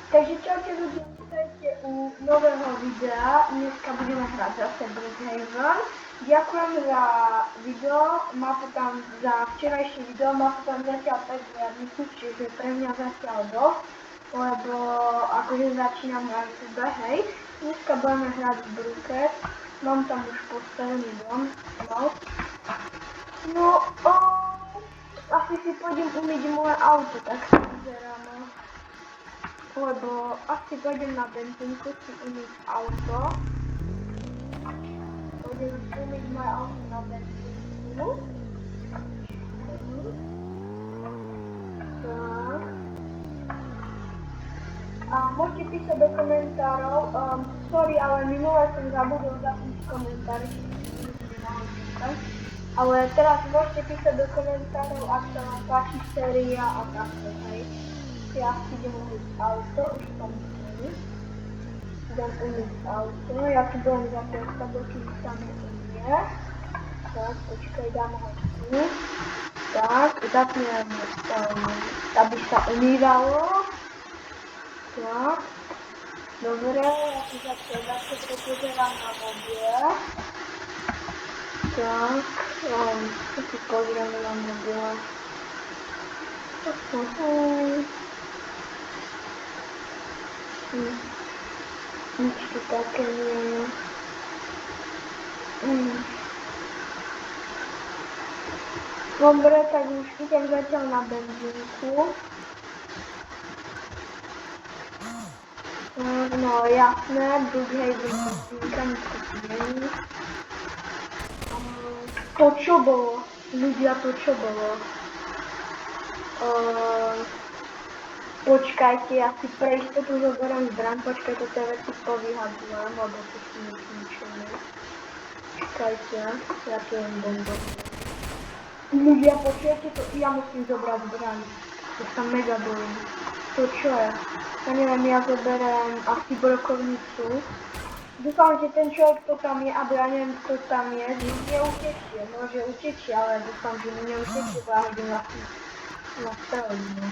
Takže čaute ľudia, vítajte u nového videa. Dneska budeme hrať zase Brookhaven. Ďakujem za video, má to tam za včerajšie video, má to tam zatiaľ 5 zliadnicu, čiže pre mňa zatiaľ dosť, lebo akože začínam na YouTube, hej. Dneska budeme hrať Brookhaven, mám tam už postavený dom, asi si pôjdem umyť moje auto, tak sa vyzerá, no. Lebo asi pôjdem na benzínku si umyť auto. Pôjdem umyť moje auto na benzínku. Tak. A môžete písať do komentárov. Sorry, ale minule som zabudol zapísať komentári, ale teraz môžete písať do komentárov, ak sa vám páči séria a takto, hej. Ja si idem umyť auto, už tam umyť. Idem umyť auto, ja tu budem zapiesať, dokým sa mi umie. Tak, počkaj, dám ho tu. Tak, zapnem, aby sa umývalo. Tak. Dobre, ja tu zase pozerám na vode. Tak, čo si pozrieme na vode. Nič tu také nie je. Dobre, tak už idem zatiaľ na benzínku. No jasné, Brookhaven benzínka, nič tu nie. To čo bolo? Ľudia, to čo bolo? Počkajte, ja si pre istotu zoberiem zbraň, počkajte, tie veci povyhadzujem, lebo to sú ničené. Počkajte, ja tu jen bombo. Ľudia, počujete to, ja musím zobrať zbraň, to sa mega bojím. To čo je? Ja neviem, ja zoberiem asi brokovnicu. Dúfam, že ten človek, kto tam je, alebo ja neviem, kto tam je, že neutečie, môže utečie, ale dúfam, že mi neutečie, bo ja hodím na strelinu.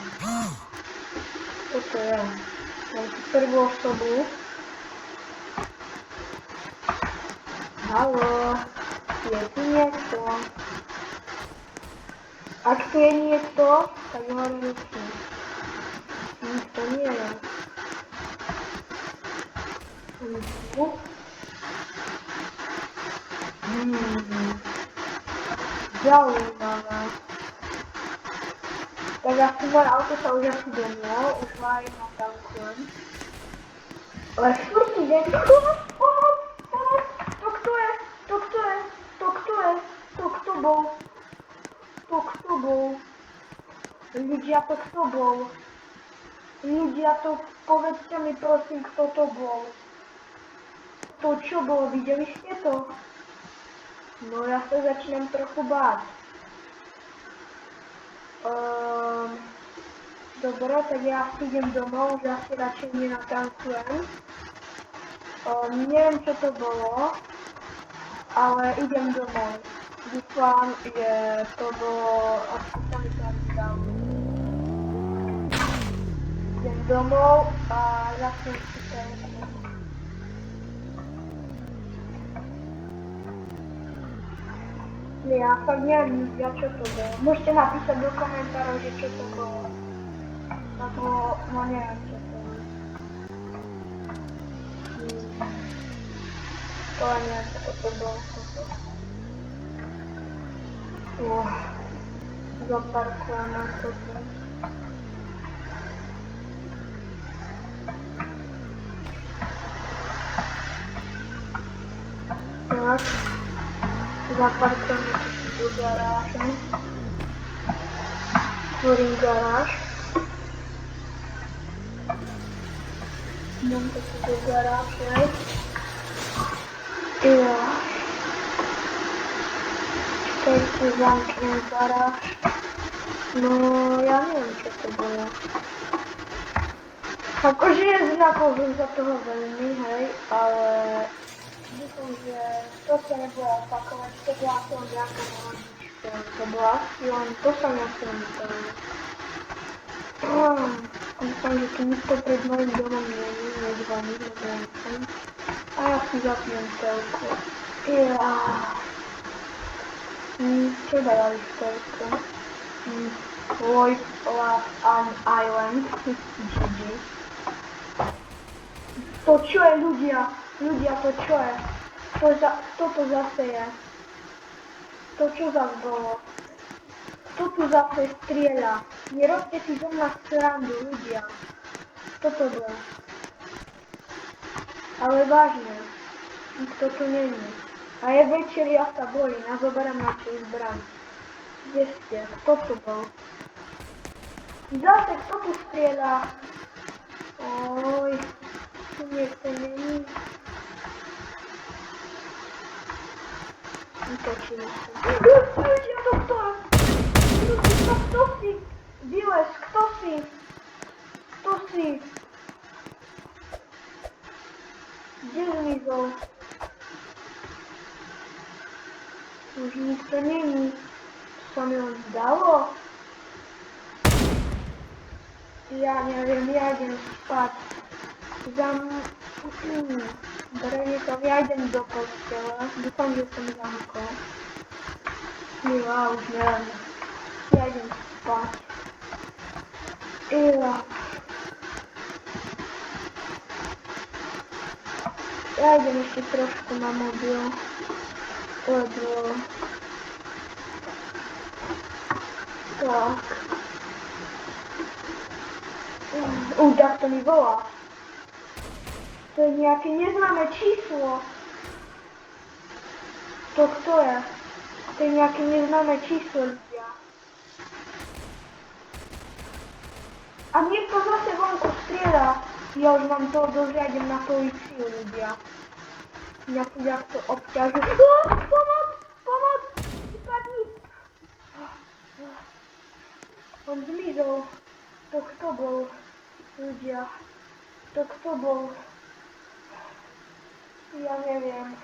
Toto je. Mám tu prvú osobu. Haló, je tu niekto? Ak tu je niekto, tak hore ruky. Nikto nie je. Tu. Zaujímavé. Tak asi moje auto sa už asi domlo, už má aj natankujem. Ale furt ide. To kto je? To kto bol? To kto bol? Ľudia, to kto bol? Ľudia, to povedzte mi prosím, kto to bol. To čo bolo, videli ste to? No ja sa začínam trochu báť. Dobre, tak ja asi idem domov, že asi radšej nenatankujem. Neviem, čo to bolo, ale idem domov. Dúfam, že to bolo asi sa mi tam dám. Idem domov a začnem si telefón. Ja fakt neviem, čo to bolo. Môžete napísať do komentárov, že čo to bolo. Lebo, no neviem, čo to bolo. To neviem, čo to bolo. Zaparkujem na toto. Tak. Zaparkujeme si do garáže. Tvorím garáž. Dám to si do garáže. Čakajte, zamknem garáž. No, ja neviem, čo to bolo. Akože je znakov za toho veľmi, hej, ale dúfam, že to sa nebude opakovať, to bola aspoň nejaká naladička, to bola asi len, to sa mi asi nemuselo. To sa dúfam, že tu nikto pred mojim domom nezvoní, lebo ja nechcem. A ja si zapnem telku. Ja. Čo dali v telku? Love Island. GG. To čo je ľudia? Ľudia, to čo je? Kto to zase je? To čo zase bolo? Kto tu zase strieľa? Nerobte si zo mňa srandu, ľudia. Kto to bol? Ale vážne, nikto tu není. A je večer, ja sa bojím, ja zoberám na čo zbraň. Kde ste? Kto tu bol? Zase, kto tu strieľa? Oj, tu niekto není. Vytočíme sa. Ľudia, doktor! Ľudia, kto si? Vylez, kto si? Kto si? Kde zmizol? Už nikto není. To sa mi len zdalo. Ja neviem, ja idem spať. Berenikom, ja idem do postele. Dúfam, že som zamkol. Ja už neviem. Ja idem spať. Ja idem ešte trošku na mobil. Lebo... Tak. Tak to mi volá. To je nejaké neznáme číslo. To kto je? To je nejaké neznáme číslo, ľudia. A niekto zase vonku strieľa. Ja už mám to dosť, ja idem na políciu, ľudia. Mňa tu to obťažuje. Pomoc! Pomoc! Vypadni! On zmizol. To kto bol? Ľudia. To kto bol? Ja neviem.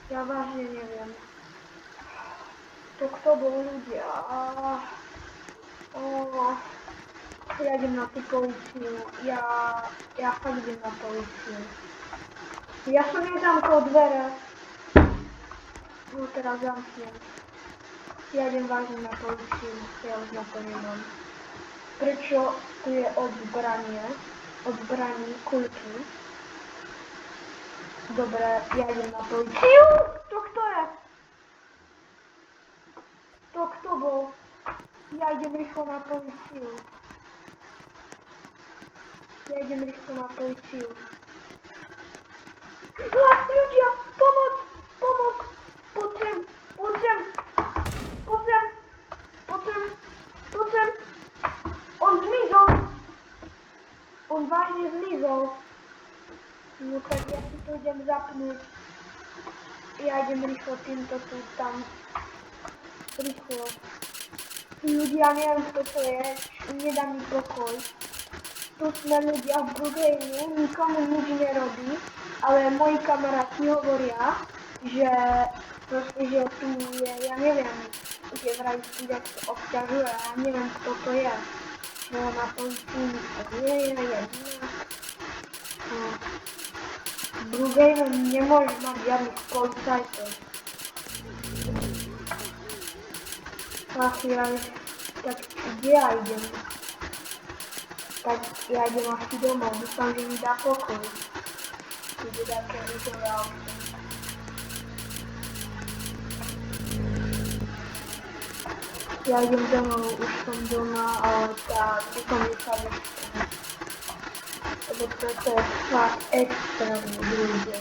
Ja vážne neviem. To kto bol, ľudia? Ja idem na tú políciu. Ja fakt idem na políciu. Ja som nezamkol dvere. No teraz zamknem. Ja idem vážne na políciu. Ja už na to nemám. Prečo tu je od zbraní kulky? Dobre, ja idem na políciu. To kto je? To kto bol? Ja idem rýchlo na políciu. Ľudia, pomoc! Poďem! On zmizol! On vážne zmizol. No tak ja si to idem zapnúť. Ja idem rýchlo týmto tu, tam. Rýchlo. Ľudia, neviem kto to je, nedá mi pokoj. Tu sme ľudia v Brugejne, nikomu nič nerobí, ale moji kamaráti hovoria, že proste, že tu je, ja neviem, že vraj ľudia to obťažuje, ja neviem kto to je. No na policii nikto nie je, nejak. V Brugejne nemôže mať žiadnych policajtov. Ach ja, tak kde ja idem? Tak ja idem asi domov, dúfam, že mi dá pokoj. Bude také vyzové auto. Ja idem domov, už som doma, ale tak, dúfam, že sa vyšťam. Lebo to je fakt extrémne ľudia.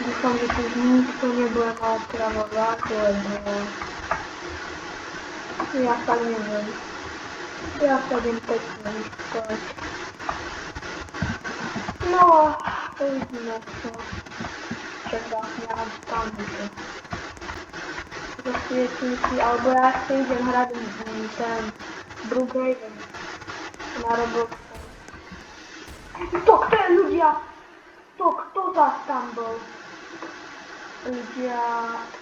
Dúfam, že tu už nikto nebude ma opravovať, lebo... Ja sa neviem. Ja sa idem pekne vyspať. No, uvidíme čo. Čaká, ja tam idem. Zasvietníky, alebo ja si idem hrať ten Brookhaven na Robloxe. To kto je ľudia? To kto zás tam bol? ľudia,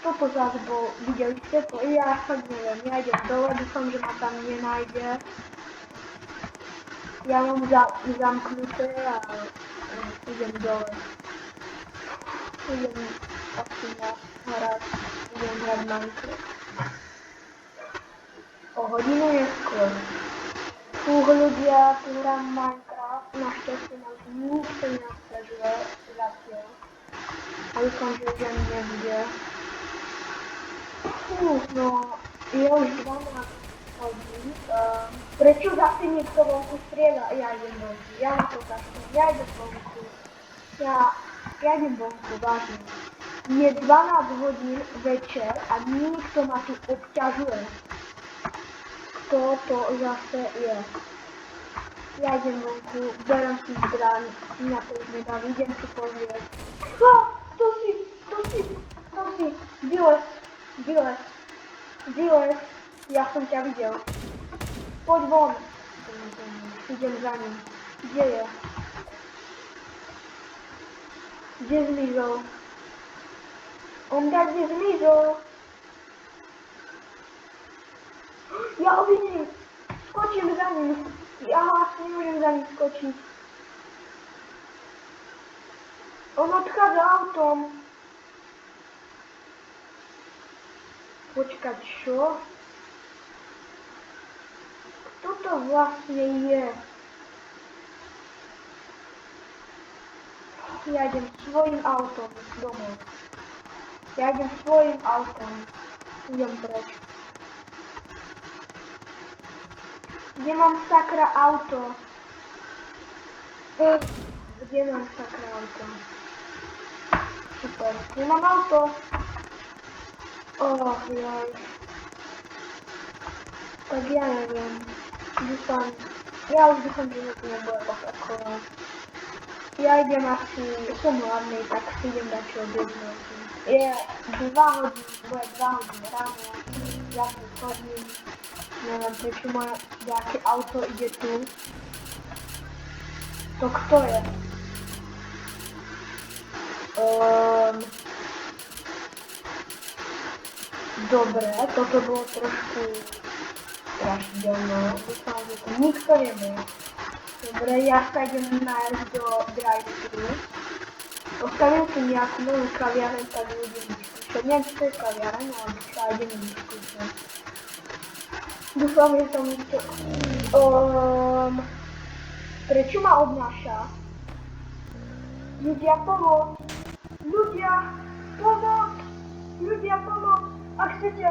kto to zás bol, videli ste to? Ja fakt neviem, ja idem dole, dúfam, že ma tam nenájde. Ja mám zamknuté a idem dole. Idem asi hrať, idem hrať Minecraft. O hodinu neskôr. Ľudia, tu hrám Minecraft, našťastie ma už nikto neobsahuje zatiaľ. A dúfam, že už ani nebude. No, je už 12 hodín. Prečo zase niekto vonku strieda? Ja idem vonku, ja na to kašlem, ja idem vonku. Ja idem vonku, vážne. Je 12 hodín večer a nikto ma tu obťažuje. Kto to zase je? Ja idem vonku, berem si zbraň, na to už nedám, idem si pozrieť. To si, Dile, ja som ťa videl. Poď von. Idem za ním. Kde je? Kde zmizol? On kde zmizol? Ja ho vidím. Skočím za ním. Ja vlastne nemôžem za ním skočiť. On odchádza autom. Počkať, čo? Kto to vlastne je? Ja idem svojím autom domov. Idem preč. Kde mám sakra auto? Kde mám sakra auto? Super, nemám auto. Jaj. Tak ja neviem. Ja už dúfam, že to nebude pokračovať. Ja idem asi, som hladný, tak si idem dať čo objednať. Je 2 hodiny, bude 2 hodiny ráno. Ja si chodím. Neviem, prečo moje nejaké auto ide tu. To kto je? Dobre, toto bolo trošku strašidelné. Dúfam, že to nikto nevie. Dobre, ja sa idem nájsť do drive-thru. Postavím si nejakú novú kaviareň, tak ľudia vyskúšať. Neviem, či to je kaviareň, ale sa idem vyskúšať. Dúfam, že to nikto... Prečo ma odnáša? Ľudia, pomoc! Ak chcete,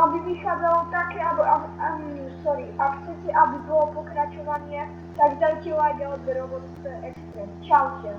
aby vychádzalo také, ak chcete, aby bolo pokračovanie, tak dajte like a odber Robotce Extreme. Čaute.